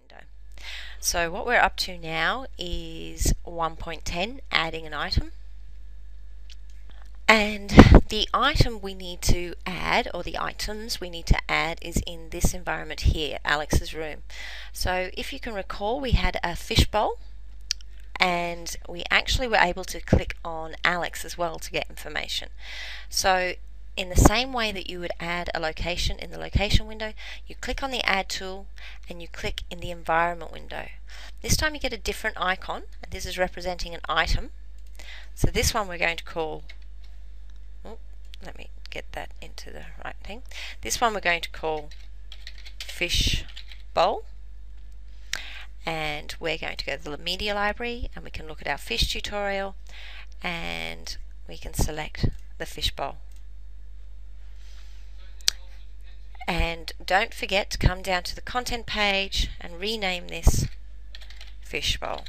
window. So what we're up to now is 1.10, adding an item. And the item we need to add, or the items we need to add, is in this environment here, Alex's room. So if you can recall, we had a fishbowl, and we actually were able to click on Alex as well to get information. So in the same way that you would add a location in the location window, you click on the add tool and you click in the environment window. This time you get a different icon, and this is representing an item. So this one we're going to call, let me get that into the right thing. This one we're going to call fish bowl. And we're going to go to the media library, and we can look at our fish tutorial, and we can select the fish bowl. And don't forget to come down to the content page and rename this fish bowl.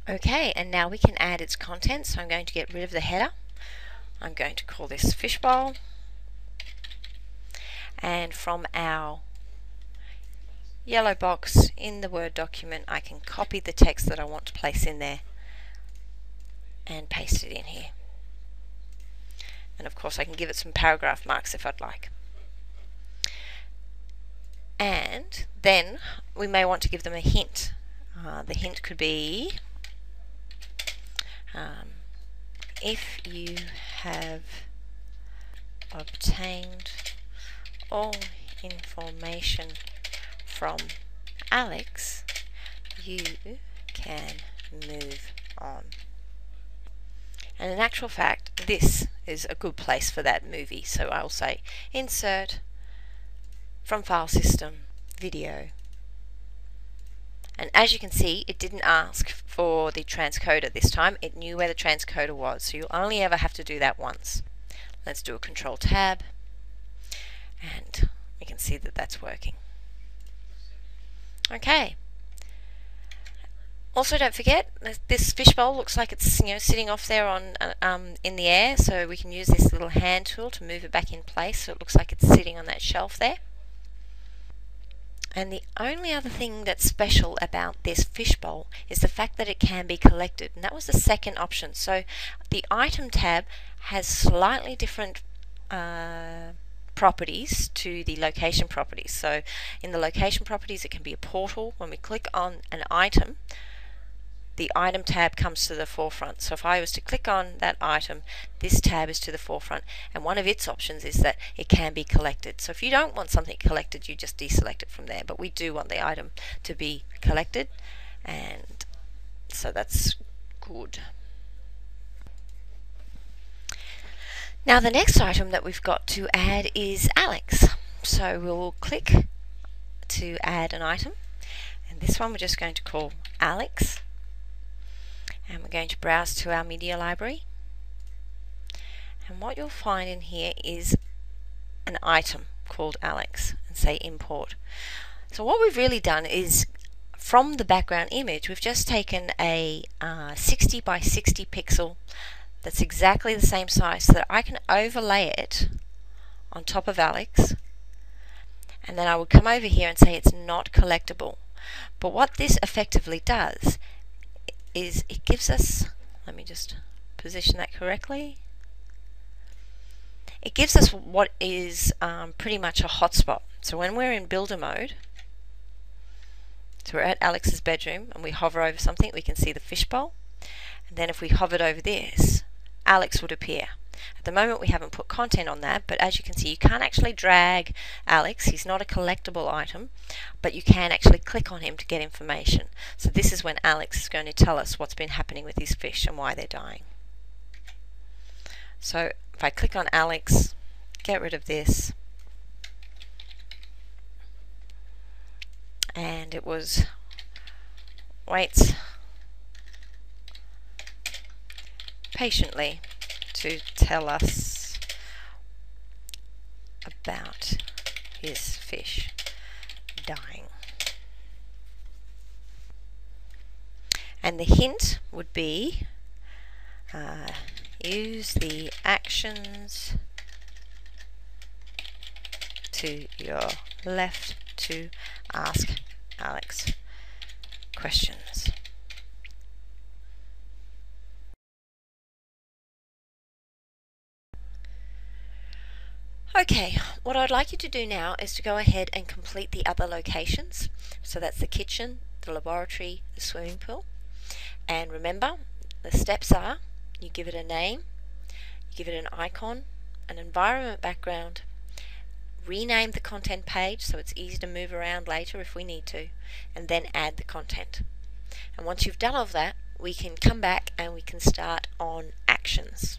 Okay, and now we can add its content. So I'm going to get rid of the header. I'm going to call this fish bowl, and from our yellow box in the Word document, I can copy the text that I want to place in there and paste it in here. And of course I can give it some paragraph marks if I'd like. And then we may want to give them a hint. The hint could be, if you have obtained all information from Alex, you can move on. And in actual fact, this is a good place for that movie. So I'll say insert from file system, video. And as you can see, it didn't ask for the transcoder this time. It knew where the transcoder was. So you'll only ever have to do that once. Let's do a Control Tab, and we can see that that's working. Okay. Also, don't forget, this fishbowl looks like it's sitting off there on in the air, so we can use this little hand tool to move it back in place so it looks like it's sitting on that shelf there. And the only other thing that's special about this fishbowl is the fact that it can be collected, and that was the second option. So the item tab has slightly different properties to the location properties. So in the location properties, it can be a portal. When we click on an item, the item tab comes to the forefront. So if I was to click on that item, this tab is to the forefront, and one of its options is that it can be collected. So if you don't want something collected, you just deselect it from there, but we do want the item to be collected, and so that's good. Now the next item that we've got to add is Alex. So we'll click to add an item, and this one we're just going to call Alex, and we're going to browse to our media library, and what you'll find in here is an item called Alex, and say import. So what we've really done is, from the background image, we've just taken a 60 by 60 pixel that's exactly the same size, so that I can overlay it on top of Alex, and then I would come over here and say it's not collectible. But what this effectively does is it gives us, let me just position that correctly, it gives us what is pretty much a hotspot. So when we're in builder mode, so we're at Alex's bedroom and we hover over something, we can see the fishbowl, and then if we hovered over this, Alex would appear. At the moment we haven't put content on that, but as you can see, you can't actually drag Alex. He's not a collectible item, but you can actually click on him to get information. So this is when Alex is going to tell us what's been happening with his fish and why they're dying. So if I click on Alex, get rid of this, and it was waits patiently to tell us about his fish dying. And the hint would be use the actions to your left to ask Alex questions. Okay, what I'd like you to do now is to go ahead and complete the other locations. So that's the kitchen, the laboratory, the swimming pool. And remember, the steps are, you give it a name, you give it an icon, an environment background, rename the content page so it's easy to move around later if we need to, and then add the content. And once you've done all of that, we can come back and we can start on actions.